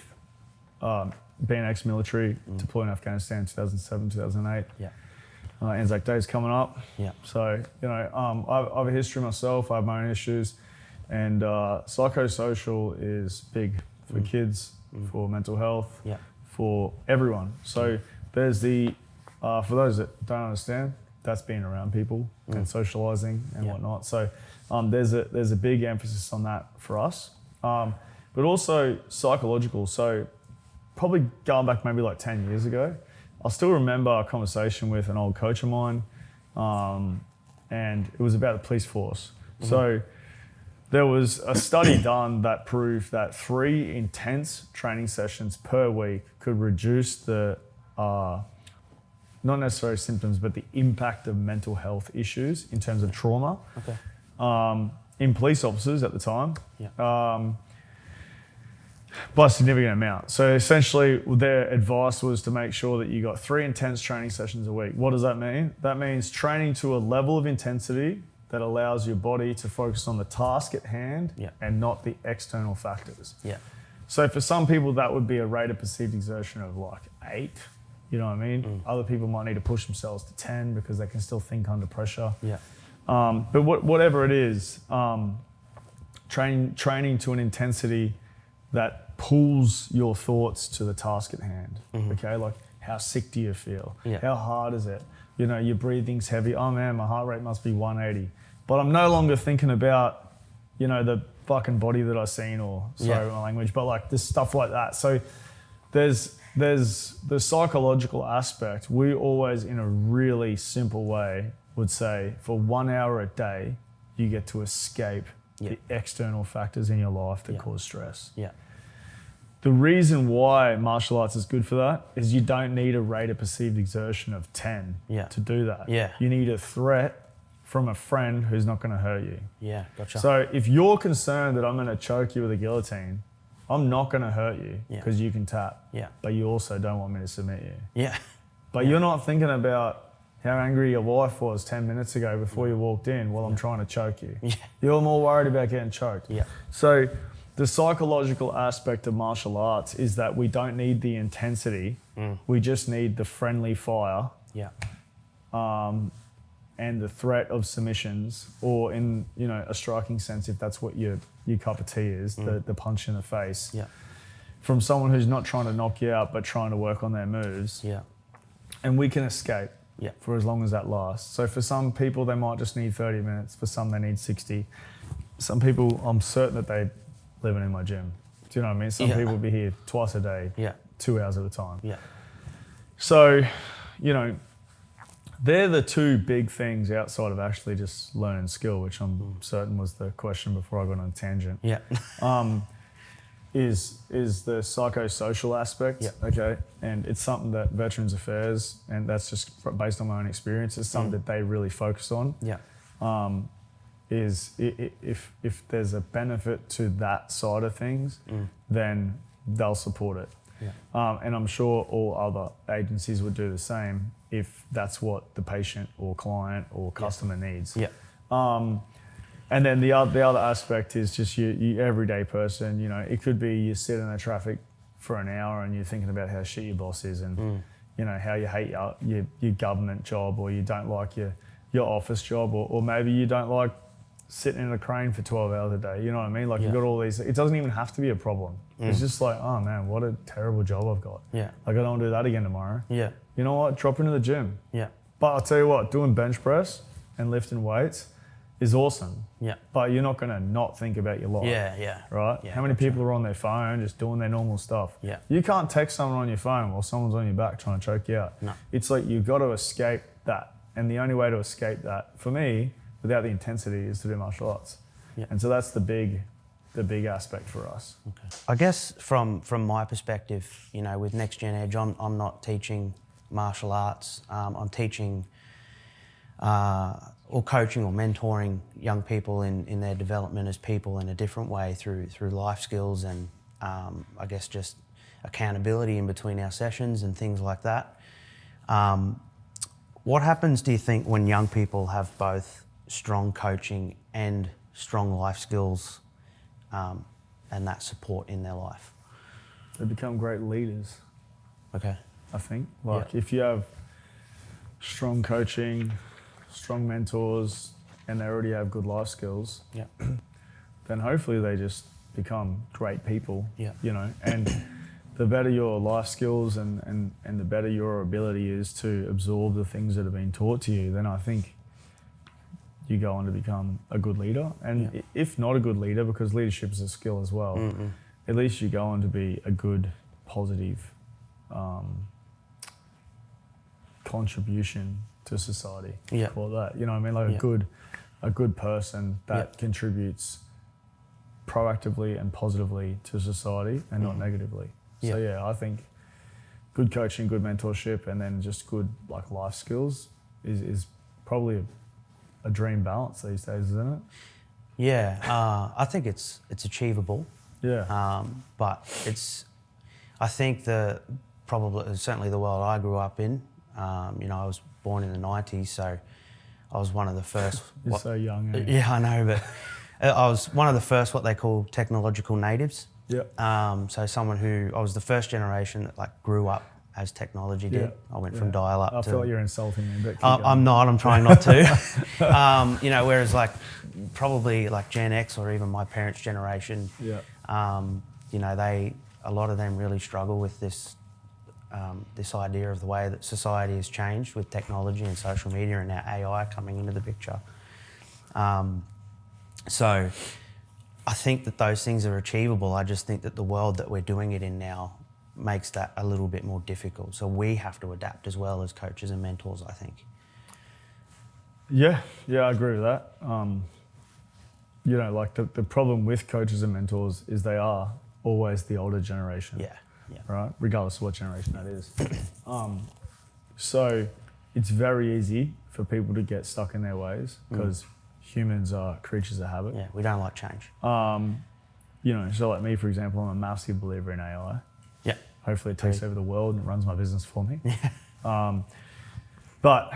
being ex-military, deployed in Afghanistan 2007, 2008. Anzac Day's coming up. So, you know, I have a history myself. I have my own issues, and psychosocial is big for kids, for mental health, for everyone. So there's for those that don't understand, that's being around people and socializing and whatnot. So there's a big emphasis on that for us, but also psychological. So probably going back maybe like 10 years ago, I still remember a conversation with an old coach of mine, and it was about the police force. So there was a study done that proved that 3 intense training sessions per week could reduce the, not necessarily symptoms, but the impact of mental health issues in terms of trauma in police officers at the time by a significant amount. So essentially their advice was to make sure that you got 3 intense training sessions a week. What does that mean? That means training to a level of intensity that allows your body to focus on the task at hand and not the external factors. So for some people that would be a rate of perceived exertion of like 8, you know what I mean? Other people might need to push themselves to 10 because they can still think under pressure. But whatever it is, training to an intensity that pulls your thoughts to the task at hand. Okay, like how sick do you feel? How hard is it? You know, your breathing's heavy. Oh man, my heart rate must be 180. But I'm no longer thinking about, you know, the fucking body that I've seen, or sorry my language, but like this stuff like that. So there's the psychological aspect. We always, in a really simple way, would say for 1 hour a day, you get to escape the external factors in your life that cause stress. The reason why martial arts is good for that is you don't need a rate of perceived exertion of 10 to do that. You need a threat from a friend who's not going to hurt you. Gotcha. So if you're concerned that I'm going to choke you with a guillotine, I'm not going to hurt you because you can tap. But you also don't want me to submit you. But you're not thinking about how angry your wife was 10 minutes ago before you walked in while I'm trying to choke you. You're more worried about getting choked. So the psychological aspect of martial arts is that we don't need the intensity. We just need the friendly fire. And the threat of submissions, or in, you know, a striking sense, if that's what your cup of tea is, the punch in the face, from someone who's not trying to knock you out but trying to work on their moves. And we can escape for as long as that lasts. So for some people, they might just need 30 minutes. For some, they need 60. Some people, I'm certain that they living in my gym. Do you know what I mean? Some people will be here twice a day, 2 hours at a time. So, you know, they're the 2 big things outside of actually just learning skill, which I'm certain was the question before I got on a tangent. Is the psychosocial aspect, okay? And it's something that Veterans Affairs, and that's just based on my own experience, is something that they really focus on. Is if there's a benefit to that side of things, then they'll support it. And I'm sure all other agencies would do the same if that's what the patient or client or customer needs. And then the other aspect is just your everyday person. You know, it could be you sit in the traffic for an hour and you're thinking about how shit your boss is, and you know how you hate your government job, or you don't like your office job, or maybe you don't like sitting in a crane for 12 hours a day. You know what I mean? Like you've got all these. It doesn't even have to be a problem. It's just like, oh man, what a terrible job I've got. Like I don't want to do that again tomorrow. You know what? Drop into the gym. But I'll tell you what, doing bench press and lifting weights is awesome. But you're not going to not think about your life. Right? How many people are on their phone just doing their normal stuff? You can't text someone on your phone while someone's on your back trying to choke you out. It's like you've got to escape that. And the only way to escape that, for me, without the intensity, is to do martial arts. And so that's the big aspect for us. I guess from my perspective, you know, with NextGen Edge, I'm not teaching martial arts. I'm teaching or coaching or mentoring young people in their development as people in a different way through life skills and I guess just accountability in between our sessions and things like that. What happens, do you think, when young people have both strong coaching and strong life skills and that support in their life? They become great leaders. Okay. I think. Like if you have strong coaching, strong mentors, and they already have good life skills, then hopefully they just become great people, you know. And the better your life skills and the better your ability is to absorb the things that have been taught to you, then I think you go on to become a good leader. And if not a good leader, because leadership is a skill as well, at least you go on to be a good, positive contribution to society. Yeah. Call it that. You know what I mean? Like a good person that contributes proactively and positively to society and not negatively. So I think good coaching, good mentorship, and then just good like life skills is probably a dream balance these days, isn't it? Yeah, I think it's achievable. Yeah. But I think certainly the world I grew up in, you know, I was born in the 90s, so I was one of the first. You're so young. Eh? Yeah, I know, but I was one of the first what they call technological natives. Yeah. So I was the first generation that like grew up as technology did. I went from dial-up to... I feel like you're insulting me, but I'm not, I'm trying not to. You know, whereas like probably like Gen X or even my parents' generation, you know, a lot of them really struggle with this idea of the way that society has changed with technology and social media and now AI coming into the picture. So I think that those things are achievable. I just think that the world that we're doing it in now makes that a little bit more difficult. So we have to adapt as well as coaches and mentors, I think. Yeah, I agree with that. You know, like the problem with coaches and mentors is they are always the older generation. Yeah. Right? Regardless of what generation that is. So it's very easy for people to get stuck in their ways because humans are creatures of habit. Yeah, we don't like change. You know, so like me, for example, I'm a massive believer in AI. Yeah. Hopefully it takes over the world and runs my business for me. But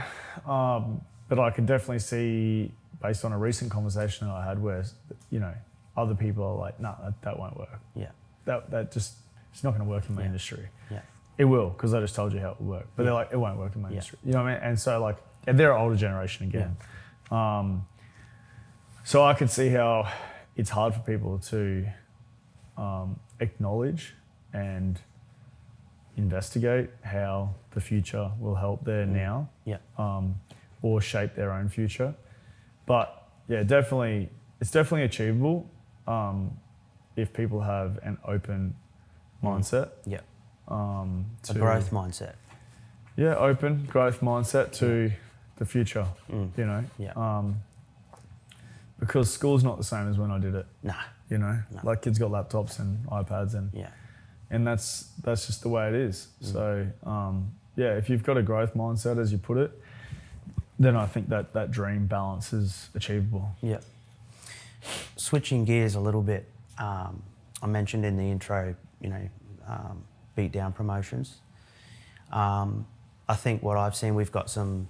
I can definitely see, based on a recent conversation that I had where, you know, other people are like, no, that won't work. Yeah. That just, it's not going to work in my industry. Yeah. It will, because I just told you how it will work. But they're like, it won't work in my industry. You know what I mean? And so like, and they're an older generation again. So I can see how it's hard for people to acknowledge and investigate how the future will help their now, or shape their own future. But yeah, it's definitely achievable if people have an open mindset. Yeah. A growth mindset. Yeah, open growth mindset to the future. You know. Yeah. Because school's not the same as when I did it. Nah. You know, like kids got laptops and iPads and that's just the way it is. So yeah, if you've got a growth mindset, as you put it, then I think that dream balance is achievable. Yeah. Switching gears a little bit, I mentioned in the intro, you know, Beatdown promotions. I think what I've seen, we've got some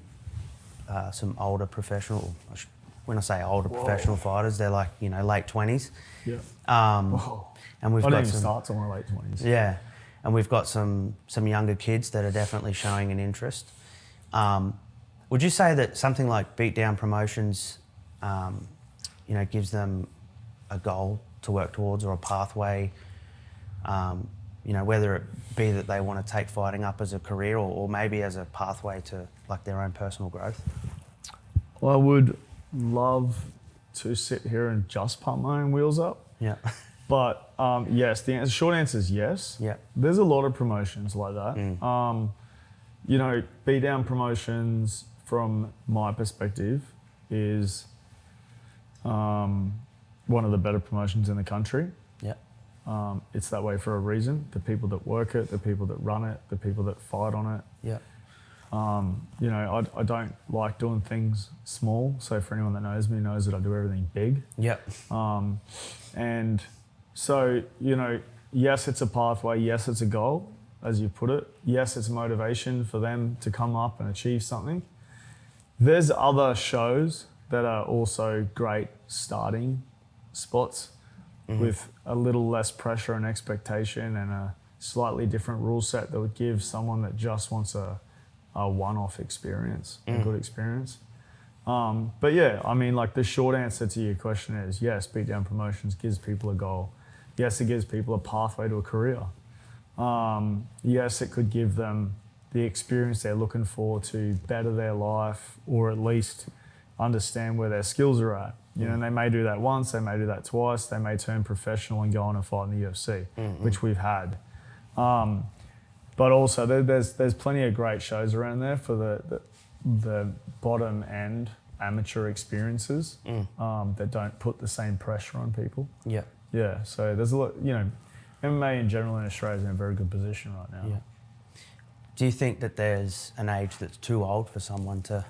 older professional. When I say older professional fighters, they're like, you know, late 20s. Yeah. And we've I got didn't even some, start till my late 20s. Yeah, and we've got some younger kids that are definitely showing an interest. Would you say that something like Beatdown promotions, you know, gives them a goal to work towards or a pathway? You know, whether it be that they want to take fighting up as a career or maybe as a pathway to like their own personal growth? Well, I would love to sit here and just pump my own wheels up. Yeah. But yes, the short answer is yes. Yeah. There's a lot of promotions like that. You know, Beatdown promotions, from my perspective, is one of the better promotions in the country. Yeah. It's that way for a reason. The people that work it, the people that run it, the people that fight on it. Yeah. You know, I don't like doing things small. So for anyone that knows me knows that I do everything big. Yeah. And so, you know, yes, it's a pathway. Yes, it's a goal, as you put it. Yes, it's motivation for them to come up and achieve something. There's other shows that are also great starting spots with a little less pressure and expectation and a slightly different rule set that would give someone that just wants a one-off experience, a good experience. But yeah, I mean, like the short answer to your question is yes, Beatdown Promotions gives people a goal. Yes, it gives people a pathway to a career. Yes, it could give them the experience they're looking for to better their life, or at least understand where their skills are at. You know, and they may do that once, they may do that twice, they may turn professional and go on and fight in the UFC, which we've had. But also there's plenty of great shows around there for the bottom end amateur experiences that don't put the same pressure on people. Yeah. Yeah, so there's a lot, you know, MMA in general in Australia is in a very good position right now. Yeah. Do you think that there's an age that's too old for someone to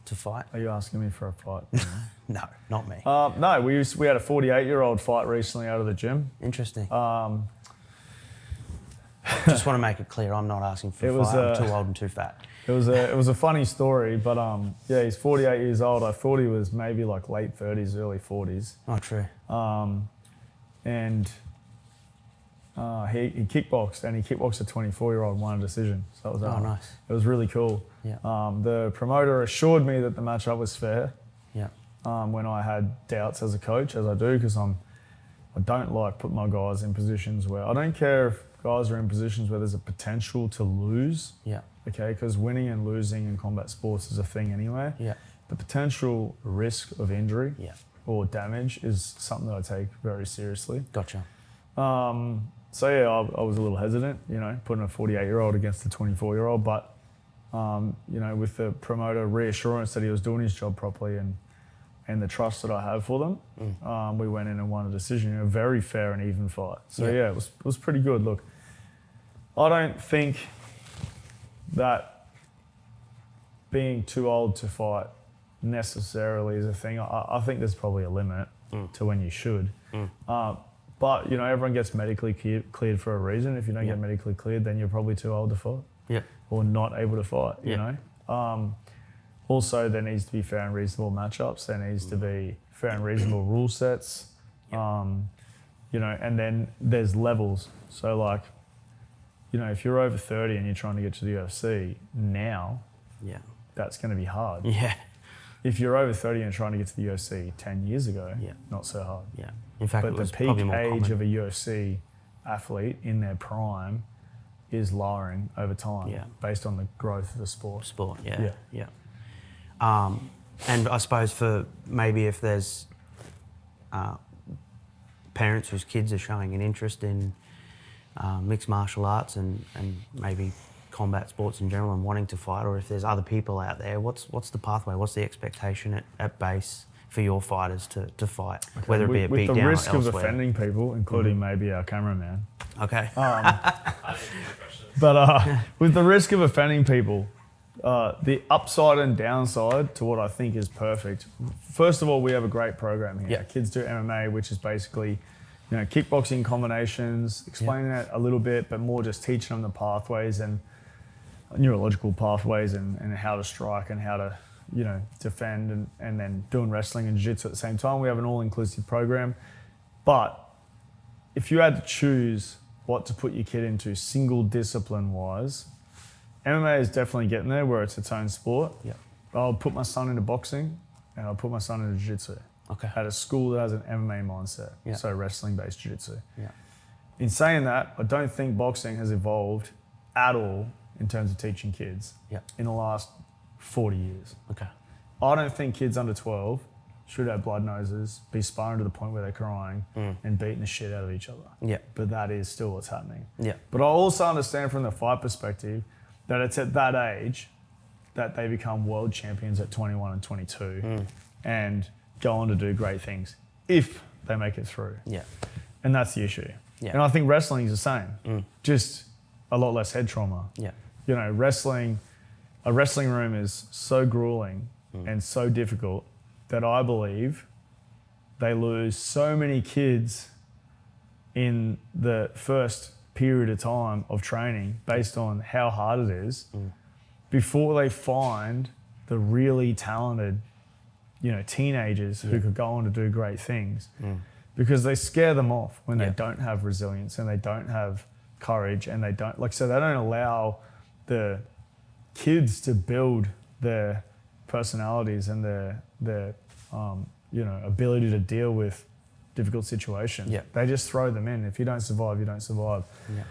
fight? Are you asking me for a fight? No, not me. No, we had a 48-year-old fight recently out of the gym. Interesting. Just want to make it clear, I'm not asking for a fight. I'm too old and too fat. It was a funny story, but yeah, he's 48 years old. I thought he was maybe like late 30s, early 40s. Oh, true. And he kickboxed, and he kickboxed a 24-year-old, won a decision. So that was nice. It was really cool. Yeah. The promoter assured me that the matchup was fair. Yeah. When I had doubts as a coach, as I do, because I don't like putting my guys in positions where I don't care if guys are in positions where there's a potential to lose. Yeah. Okay, because winning and losing in combat sports is a thing anyway. Yeah. The potential risk of injury or damage is something that I take very seriously. Gotcha. So yeah, I was a little hesitant, you know, putting a 48-year-old against a 24-year-old, but you know, with the promoter reassurance that he was doing his job properly and the trust that I have for them, we went in and won a decision in a very fair and even fight. So yeah, it was pretty good. Look, I don't think that being too old to fight necessarily is a thing. I think there's probably a limit to when you should. But, you know, everyone gets medically cleared for a reason. If you don't get medically cleared, then you're probably too old to fight. Yeah. Or not able to fight, you know. Also, there needs to be fair and reasonable matchups. There needs to be fair and reasonable rule sets. You know, and then there's levels. So, like, you know, if you're over 30 and you're trying to get to the UFC now, that's going to be hard. Yeah. If you're over 30 and trying to get to the UFC 10 years ago, not so hard. Yeah. In fact, but it was the peak probably more age common. of a UFC athlete in their prime is lowering over time based on the growth of the sport. Yeah. And I suppose for maybe if there's parents whose kids are showing an interest in mixed martial arts and maybe combat sports in general and wanting to fight, or if there's other people out there, what's the pathway? What's the expectation at base for your fighters to fight, whether it be a beatdown or elsewhere? With the risk of offending people, including maybe our cameraman. Okay. But with the risk of offending people, the upside and downside to what I think is perfect. First of all, we have a great program here. Our kids do MMA, which is basically, you know, kickboxing combinations, explaining it a little bit, but more just teaching them the pathways and neurological pathways and how to strike and how to, you know, defend and then doing wrestling and jiu-jitsu at the same time. We have an all-inclusive program. But if you had to choose what to put your kid into single discipline-wise, MMA is definitely getting there where it's its own sport. Yeah. I'll put my son into boxing and I'll put my son into jiu-jitsu. Okay. At a school that has an MMA mindset, so wrestling-based jiu-jitsu. Yeah. In saying that, I don't think boxing has evolved at all in terms of teaching kids in the last 40 years. Okay. I don't think kids under 12 should have blood noses, be sparring to the point where they're crying and beating the shit out of each other. Yeah. But that is still what's happening. Yeah. But I also understand from the fight perspective that it's at that age that they become world champions at 21 and 22 and go on to do great things if they make it through. Yeah. And that's the issue. Yeah. And I think wrestling is the same, just a lot less head trauma. Yeah. You know, a wrestling room is so grueling and so difficult that I believe they lose so many kids in the first period of time of training based on how hard it is before they find the really talented, you know, teenagers who could go on to do great things because they scare them off when they don't have resilience and they don't have courage and they don't so they don't allow the kids to build their personalities and their you know, ability to deal with difficult situations. Yeah. They just throw them in. If you don't survive, you don't survive. Yeah.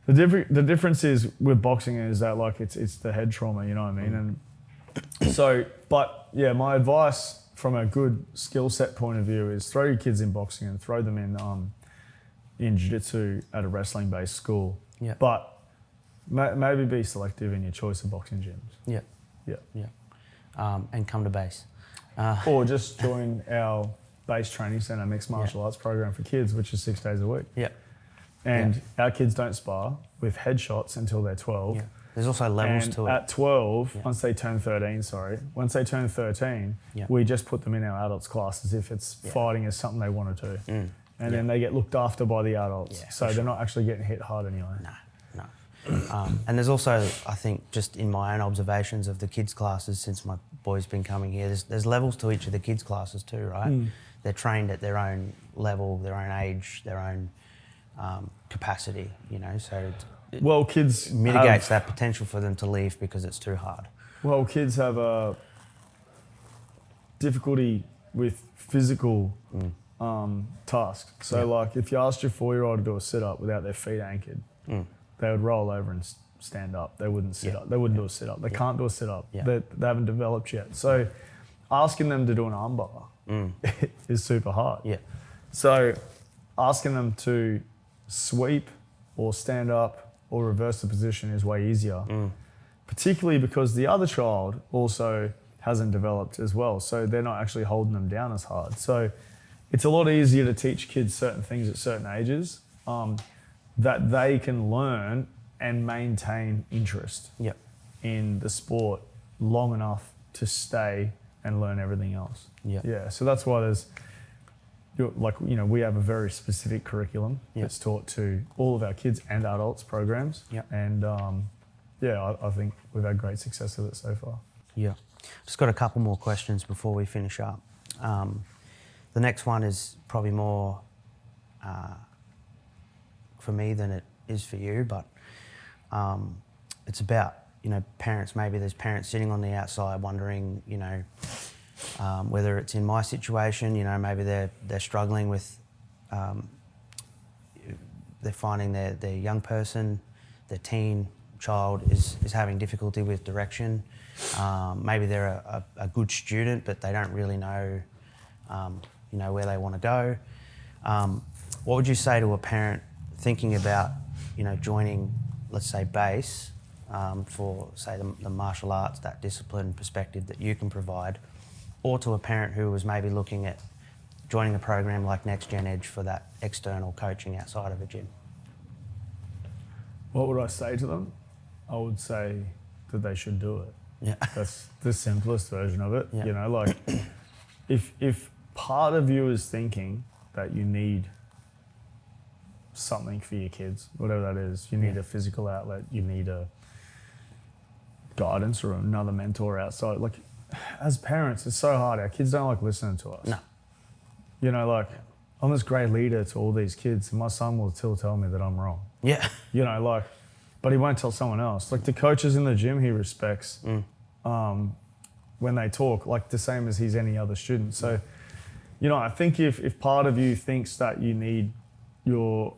The difference is with boxing is that like it's the head trauma, you know what I mean? And so, but yeah, my advice from a good skill set point of view is throw your kids in boxing and throw them in jiu-jitsu at a wrestling based school. Yeah. But maybe be selective in your choice of boxing gyms. Yeah. Yeah. Yeah. And come to base. Or just join our base training center mixed martial arts program for kids, which is 6 days a week. Yeah. And our kids don't spar with headshots until they're 12. Yeah. There's also levels And to it. at 12, once they turn 13, we just put them in our adults class as if it's fighting is something they want to do. And then they get looked after by the adults. Yeah, so they're not actually getting hit hard anyway. No. And there's also, I think, just in my own observations of the kids' classes since my boy's been coming here, there's levels to each of the kids' classes too, right? They're trained at their own level, their own age, their own capacity, you know, so it kids mitigates that potential for them to leave because it's too hard. Well, kids have a difficulty with physical tasks. So like if you asked your 4-year-old to do a sit-up without their feet anchored, they would roll over and stand up. They wouldn't sit up. They wouldn't do a sit-up. They can't do a sit-up. They haven't developed yet. So asking them to do an armbar is super hard. Yeah. So asking them to sweep or stand up or reverse the position is way easier, particularly because the other child also hasn't developed as well. So they're not actually holding them down as hard. So it's a lot easier to teach kids certain things at certain ages that they can learn and maintain interest in the sport long enough to stay and learn everything else. Yeah. So that's why we have a very specific curriculum that's taught to all of our kids and adults programs. And I think we've had great success with it so far. Yeah. Just got a couple more questions before we finish up. The next one is probably more for me than it is for you, but it's about, parents. Maybe there's parents sitting on the outside wondering, whether it's in my situation, maybe they're struggling with, they're finding their young person, their teen child is having difficulty with direction. Maybe they're a good student, but they don't really know, where they want to go. What would you say to a parent thinking about, joining, let's say, base for, say, the martial arts, that discipline perspective that you can provide, or to a parent who was maybe looking at joining a program like NextGen Edge for that external coaching outside of a gym? What would I say to them? I would say that they should do it. Yeah. That's the simplest version of it. Yeah. If part of you is thinking that you need something for your kids, whatever that is, you need a physical outlet, you need a guidance or another mentor outside. Like, as parents, it's so hard. Our kids don't like listening to us. No. I'm this great leader to all these kids, and my son will still tell me that I'm wrong. Yeah. But he won't tell someone else. Like the coaches in the gym he respects when they talk, like the same as he's any other student. So, I think if part of you thinks that you need your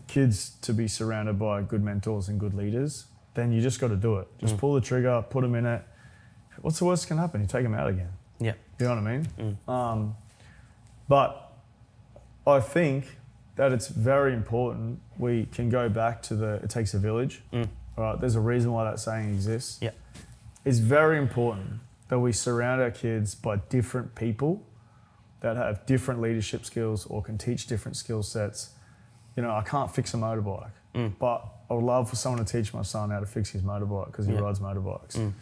kids to be surrounded by good mentors and good leaders, then you just got to do it. Just pull the trigger, put them in it. What's the worst that can happen? You take them out again. Yeah. You know what I mean? But I think that it's very important we can go back to it takes a village. All right, there's a reason why that saying exists. Yeah. It's very important that we surround our kids by different people that have different leadership skills or can teach different skill sets. I can't fix a motorbike, but I would love for someone to teach my son how to fix his motorbike because he rides motorbikes.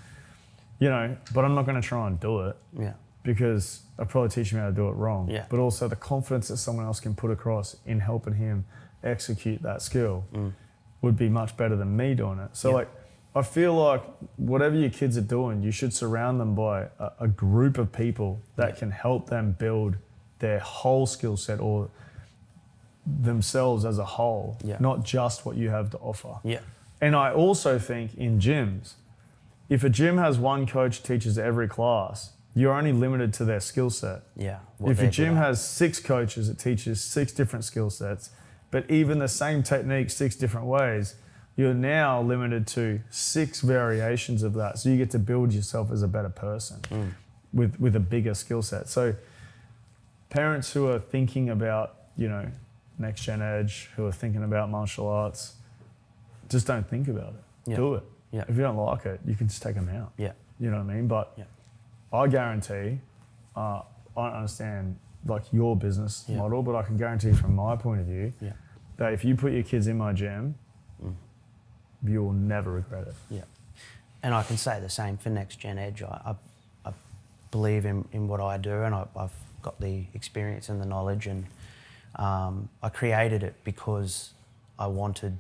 But I'm not going to try and do it. Yeah. Because I'll probably teach him how to do it wrong. Yeah. But also the confidence that someone else can put across in helping him execute that skill would be much better than me doing it. So I feel like whatever your kids are doing, you should surround them by a group of people that can help them build their whole skill set or themselves as a whole, not just what you have to offer. Yeah. And I also think in gyms, if a gym has one coach teaches every class, you're only limited to their skill set. Yeah. If your gym has 6 coaches that teaches 6 different skill sets, but even the same technique 6 different ways, you're now limited to 6 variations of that. So you get to build yourself as a better person with a bigger skill set. So parents who are thinking about, NextGen Edge, who are thinking about martial arts, just don't think about it. Yeah. Do it. Yeah. If you don't like it, you can just take them out. Yeah. You know what I mean? But I guarantee, I don't understand like your business model, but I can guarantee from my point of view that if you put your kids in my gym, you will never regret it. Yeah. And I can say the same for NextGen Edge. I believe in what I do, and I've got the experience and the knowledge, and I created it because I wanted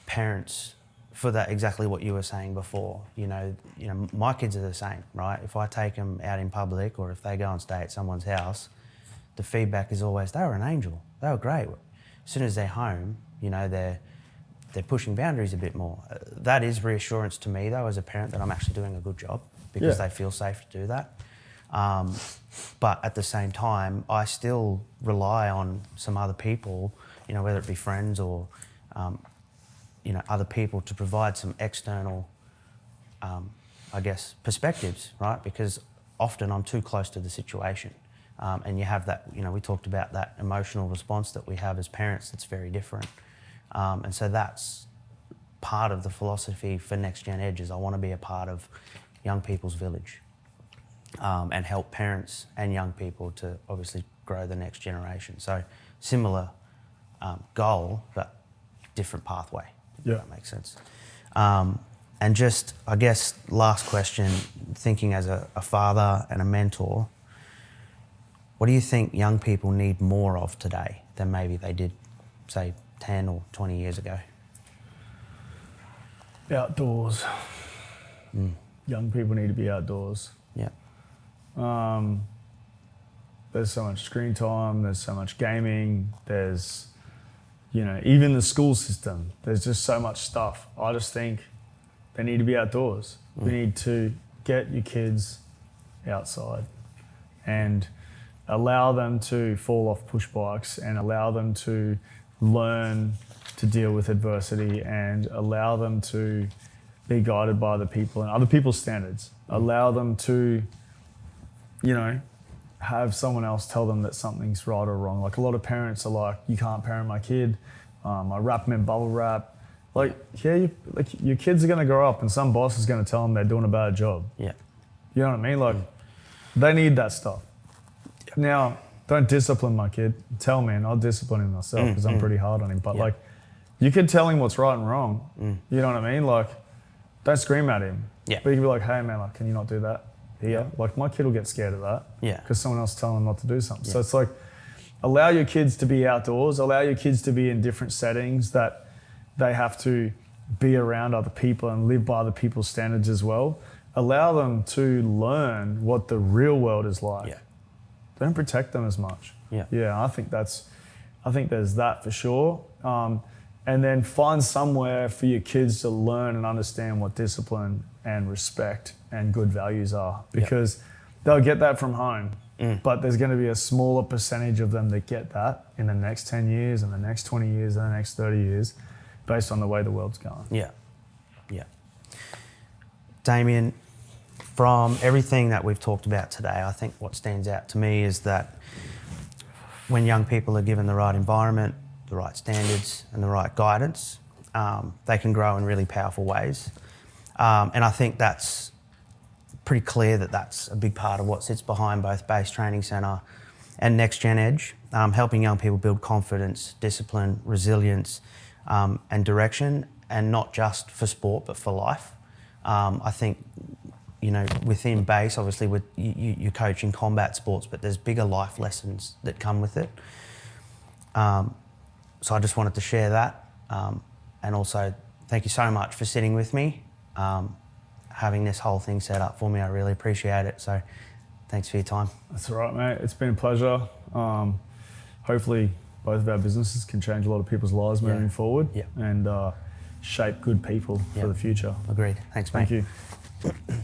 parents for that, exactly what you were saying before. My kids are the same, right? If I take them out in public or if they go and stay at someone's house, the feedback is always, they were an angel, they were great. As soon as they're home, they're pushing boundaries a bit more. That is reassurance to me, though, as a parent, that I'm actually doing a good job, because they feel safe to do that. But at the same time, I still rely on some other people, whether it be friends or other people, to provide some external, perspectives, right? Because often I'm too close to the situation. And you have that, we talked about that emotional response that we have as parents that's very different. And so that's part of the philosophy for NextGen Edge, is I want to be a part of young people's village, and help parents and young people to obviously grow the next generation. So similar goal, but different pathway. Yeah. If that makes sense. And just, I guess, last question, thinking as a father and a mentor, what do you think young people need more of today than maybe they did, say, 10 or 20 years ago? Outdoors. Young people need to be outdoors. Yeah. There's so much screen time, there's so much gaming, there's, even the school system, there's just so much stuff. I just think they need to be outdoors. We need to get your kids outside and allow them to fall off push bikes, and allow them to learn to deal with adversity, and allow them to be guided by other people and other people's standards. Allow them to, have someone else tell them that something's right or wrong. Like, a lot of parents are like, you can't parent my kid. I wrap them in bubble wrap. Your kids are going to grow up and some boss is going to tell them they're doing a bad job. Yeah. You know what I mean? Like, they need that stuff. Now, don't discipline my kid. Tell me, and I'll discipline him myself, because I'm pretty hard on him. But you can tell him what's right and wrong. You know what I mean? Like, don't scream at him. Yeah. But you can be like, hey man, like, can you not do that here? Yeah. Like, my kid will get scared of that. Yeah. Because someone else is telling them not to do something. Yeah. So it's like, allow your kids to be outdoors. Allow your kids to be in different settings that they have to be around other people and live by other people's standards as well. Allow them to learn what the real world is like. Yeah. Don't protect them as much. Yeah. Yeah, I think there's that for sure. And then find somewhere for your kids to learn and understand what discipline and respect and good values are, because they'll get that from home. But there's going to be a smaller percentage of them that get that in the next 10 years and the next 20 years and the next 30 years, based on the way the world's going. Yeah. Yeah. Damien, from everything that we've talked about today, I think what stands out to me is that when young people are given the right environment, the right standards and the right guidance, they can grow in really powerful ways. And I think that's pretty clear that that's a big part of what sits behind both Base Training Centre and NextGen Edge, helping young people build confidence, discipline, resilience, and direction, and not just for sport, but for life. I think, within Base, obviously you coach in combat sports, but there's bigger life lessons that come with it. So I just wanted to share that. And also, thank you so much for sitting with me, having this whole thing set up for me. I really appreciate it. So thanks for your time. That's all right, mate. It's been a pleasure. Hopefully both of our businesses can change a lot of people's lives moving forward and shape good people for the future. Agreed. Thanks, mate. Thank you.